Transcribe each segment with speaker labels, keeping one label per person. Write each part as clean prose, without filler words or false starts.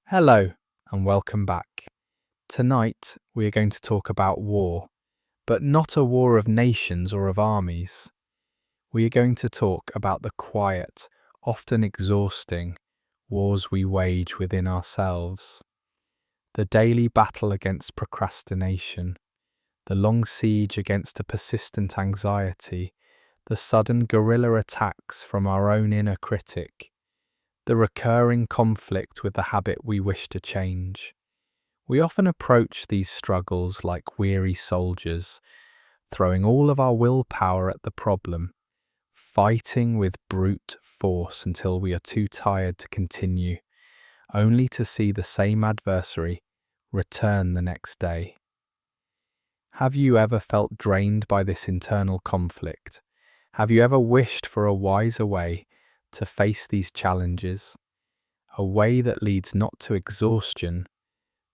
Speaker 1: Hello and welcome back. Tonight we are going to talk about war, but not a war of nations or of armies. We are going to talk about the quiet, often exhausting wars we wage within ourselves. The daily battle against procrastination, the long siege against a persistent anxiety, the sudden guerrilla attacks from our own inner critic, the recurring conflict with the habit we wish to change. We often approach these struggles like weary soldiers, throwing all of our willpower at the problem, fighting with brute force until we are too tired to continue, only to see the same adversary return the next day. Have you ever felt drained by this internal conflict? Have you ever wished for a wiser way to face these challenges? A way that leads not to exhaustion,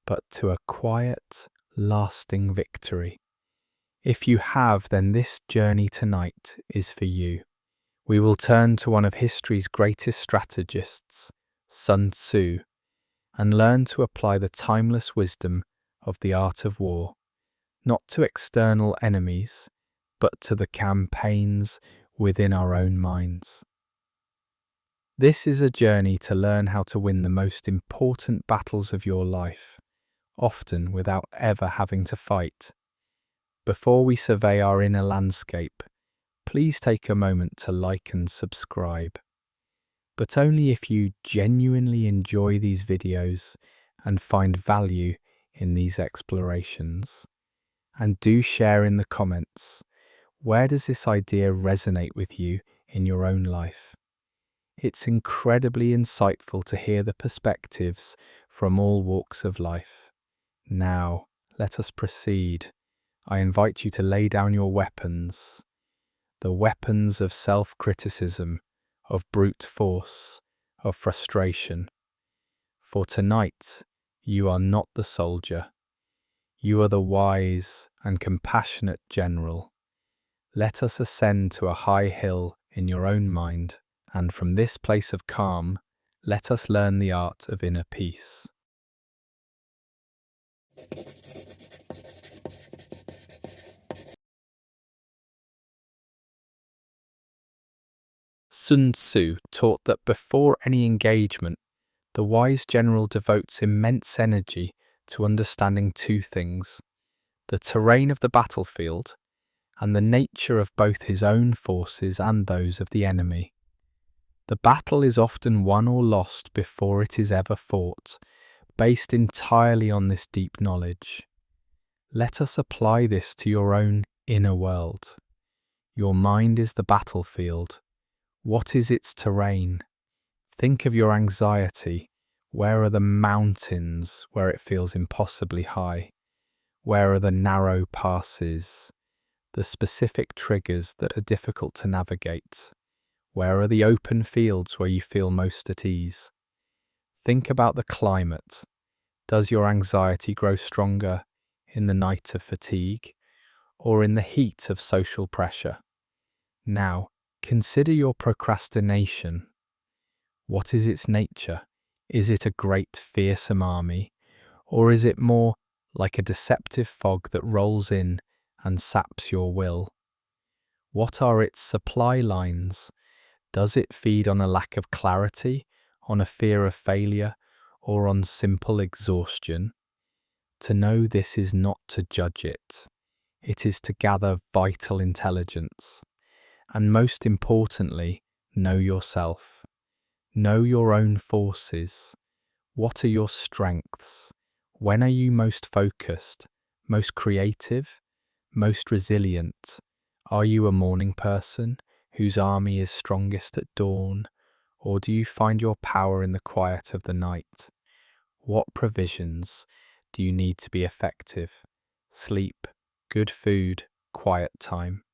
Speaker 1: but to a quiet, lasting victory. If you have, then this journey tonight is for you. We will turn to one of history's greatest strategists, Sun Tzu, and learn to apply the timeless wisdom of the art of war, not to external enemies, but to the campaigns within our own minds. This is a journey to learn how to win the most important battles of your life, often without ever having to fight. Before we survey our inner landscape, please take a moment to like and subscribe. But only if you genuinely enjoy these videos and find value in these explorations. And do share in the comments, where does this idea resonate with you in your own life? It's incredibly insightful to hear the perspectives from all walks of life. Now, let us proceed. I invite you to lay down your weapons, the weapons of self-criticism, of brute force, of frustration. For tonight, you are not the soldier. You are the wise and compassionate general. Let us ascend to a high hill in your own mind, and from this place of calm, let us learn the art of inner peace. Sun Tzu taught that before any engagement, the wise general devotes immense energy to understanding two things: the terrain of the battlefield and the nature of both his own forces and those of the enemy. The battle is often won or lost before it is ever fought, based entirely on this deep knowledge. Let us apply this to your own inner world. Your mind is the battlefield. What is its terrain? Think of your anxiety. Where are the mountains where it feels impossibly high? Where are the narrow passes, the specific triggers that are difficult to navigate? Where are the open fields where you feel most at ease? Think about the climate. Does your anxiety grow stronger in the night of fatigue or in the heat of social pressure? Now, consider your procrastination. What is its nature? Is it a great, fearsome army, or is it more like a deceptive fog that rolls in and saps your will? What are its supply lines? Does it feed on a lack of clarity, on a fear of failure, or on simple exhaustion? To know this is not to judge it. It is to gather vital intelligence. And most importantly, know yourself. Know your own forces. What are your strengths? When are you most focused, most creative, most resilient? Are you a morning person whose army is strongest at dawn, or do you find your power in the quiet of the night? What provisions do you need to be effective? Sleep, good food, quiet time.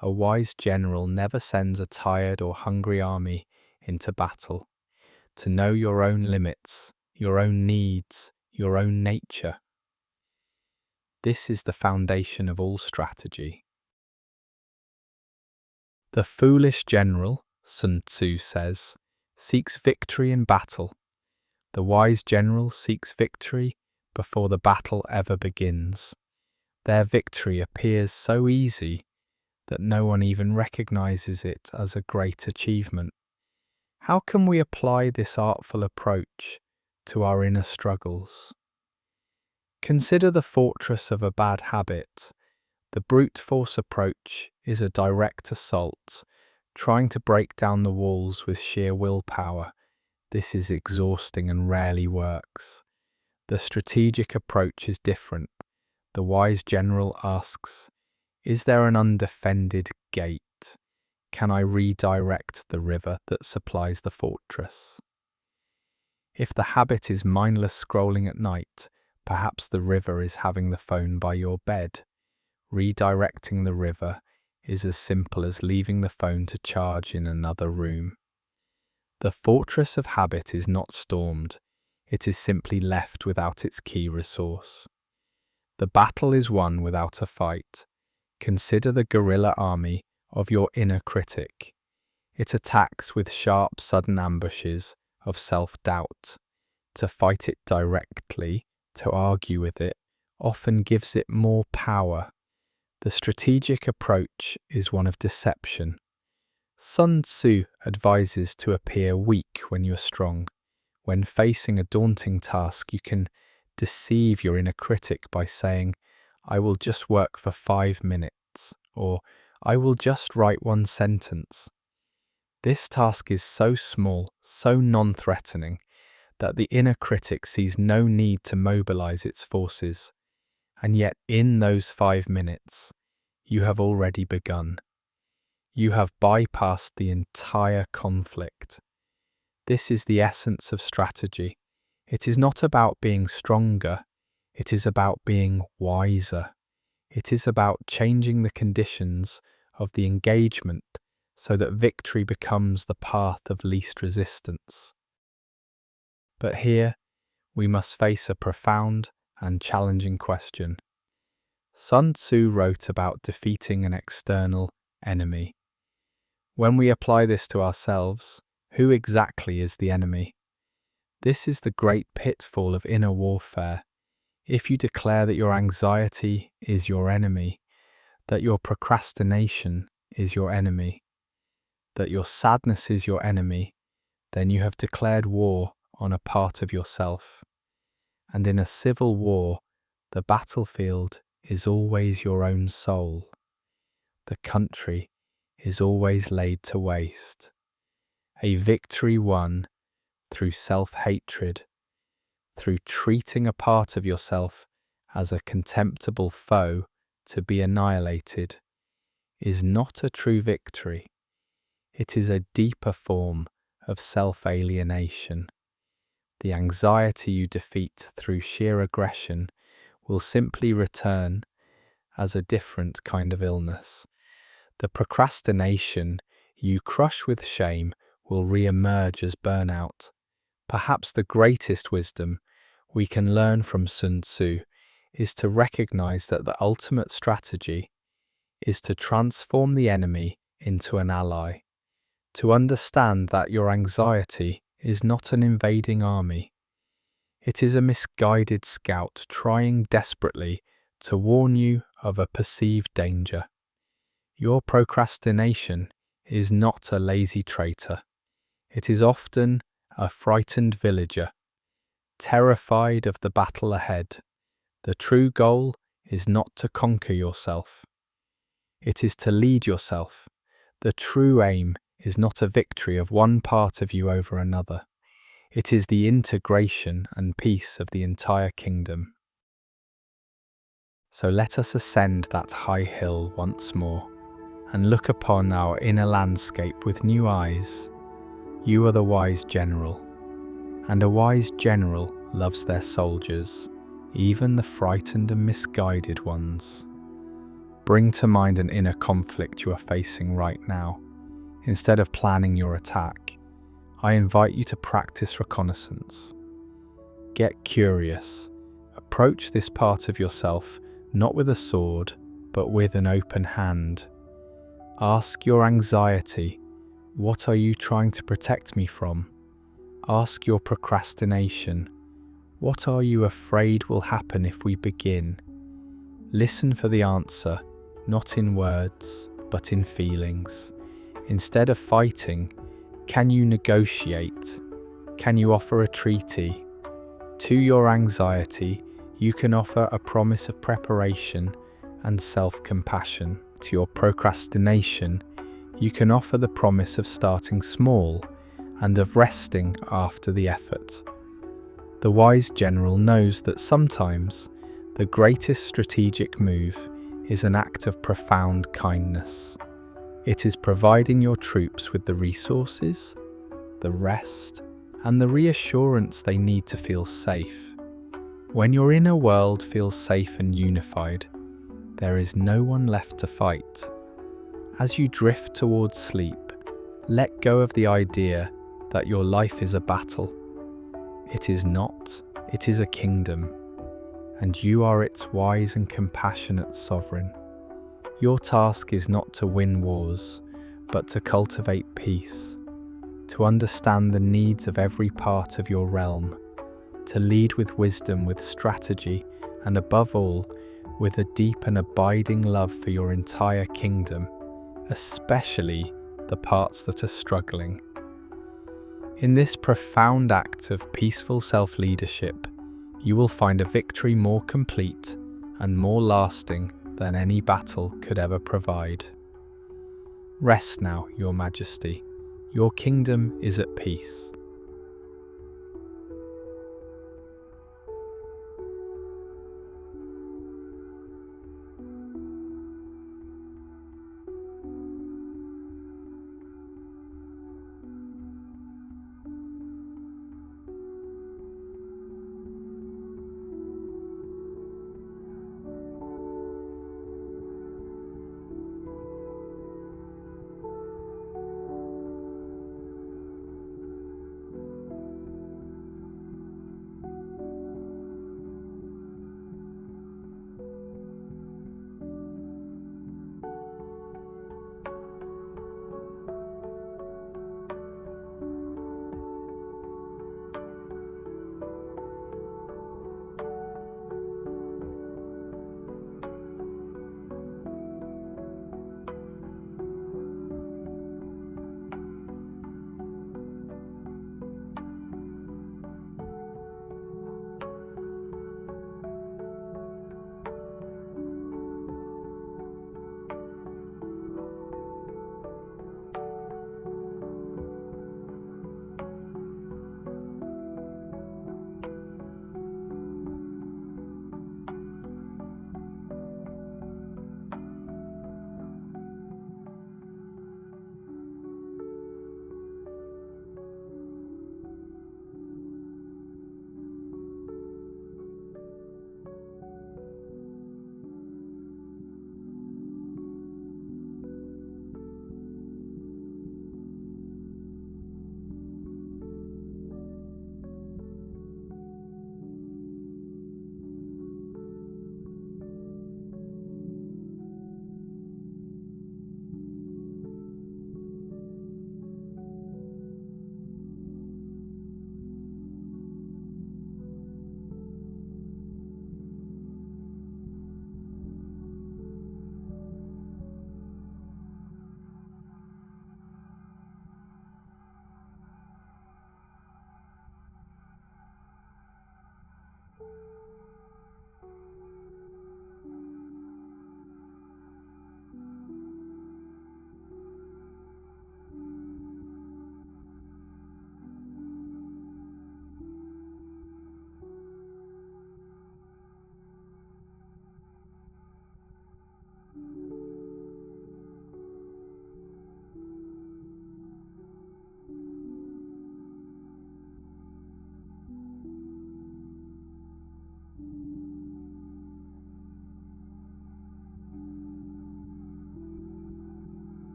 Speaker 1: A wise general never sends a tired or hungry army into battle. To know your own limits, your own needs, your own nature. This is the foundation of all strategy. The foolish general, Sun Tzu says, seeks victory in battle, The wise general seeks victory before the battle ever begins. Their victory appears so easy that no one even recognizes it as a great achievement. How can we apply this artful approach to our inner struggles? Consider the fortress of a bad habit. The brute force approach is a direct assault, trying to break down the walls with sheer willpower. This is exhausting and rarely works. The strategic approach is different. The wise general asks, is there an undefended gate? Can I redirect the river that supplies the fortress? If the habit is mindless scrolling at night, perhaps the river is having the phone by your bed. Redirecting the river is as simple as leaving the phone to charge in another room. The fortress of habit is not stormed, it is simply left without its key resource. The battle is won without a fight. Consider the guerrilla army of your inner critic. It attacks with sharp, sudden ambushes of self-doubt. To fight it directly, to argue with it, often gives it more power. The strategic approach is one of deception. Sun Tzu advises to appear weak when you're strong. When facing a daunting task, you can deceive your inner critic by saying, I will just work for 5 minutes, or I will just write 1 sentence. This task is so small, so non-threatening, that the inner critic sees no need to mobilize its forces. And yet in those 5 minutes, you have already begun. You have bypassed the entire conflict. This is the essence of strategy. It is not about being stronger. It is about being wiser. It is about changing the conditions of the engagement so that victory becomes the path of least resistance. But here, we must face a profound and challenging question. Sun Tzu wrote about defeating an external enemy. When we apply this to ourselves, who exactly is the enemy? This is the great pitfall of inner warfare. If you declare that your anxiety is your enemy, that your procrastination is your enemy, that your sadness is your enemy, then you have declared war on a part of yourself. And in a civil war, the battlefield is always your own soul. The country is always laid to waste. A victory won through self-hatred, through treating a part of yourself as a contemptible foe to be annihilated, is not a true victory. It is a deeper form of self-alienation. The anxiety you defeat through sheer aggression will simply return as a different kind of illness. The procrastination you crush with shame will re-emerge as burnout. Perhaps the greatest wisdom we can learn from Sun Tzu is to recognize that the ultimate strategy is to transform the enemy into an ally, to understand that your anxiety is not an invading army. It is a misguided scout trying desperately to warn you of a perceived danger. Your procrastination is not a lazy traitor. It is often a frightened villager, terrified of the battle ahead. The true goal is not to conquer yourself. It is to lead yourself. The true aim is not a victory of one part of you over another. It is the integration and peace of the entire kingdom. So let us ascend that high hill once more and look upon our inner landscape with new eyes. You are the wise general, and a wise general loves their soldiers, even the frightened and misguided ones. Bring to mind an inner conflict you are facing right now. Instead of planning your attack, I invite you to practice reconnaissance. Get curious. Approach this part of yourself not with a sword, but with an open hand. Ask your anxiety, what are you trying to protect me from? Ask your procrastination, what are you afraid will happen if we begin? Listen for the answer, not in words, but in feelings. Instead of fighting, can you negotiate? Can you offer a treaty? To your anxiety, you can offer a promise of preparation and self-compassion. To your procrastination, you can offer the promise of starting small and of resting after the effort. The wise general knows that sometimes the greatest strategic move is an act of profound kindness. It is providing your troops with the resources, the rest, and the reassurance they need to feel safe. When your inner world feels safe and unified, there is no one left to fight. As you drift towards sleep, let go of the idea that your life is a battle. It is not, it is a kingdom, and you are its wise and compassionate sovereign. Your task is not to win wars, but to cultivate peace, to understand the needs of every part of your realm, to lead with wisdom, with strategy, and above all, with a deep and abiding love for your entire kingdom, especially the parts that are struggling. In this profound act of peaceful self-leadership, you will find a victory more complete and more lasting than any battle could ever provide. Rest now, Your Majesty. Your kingdom is at peace.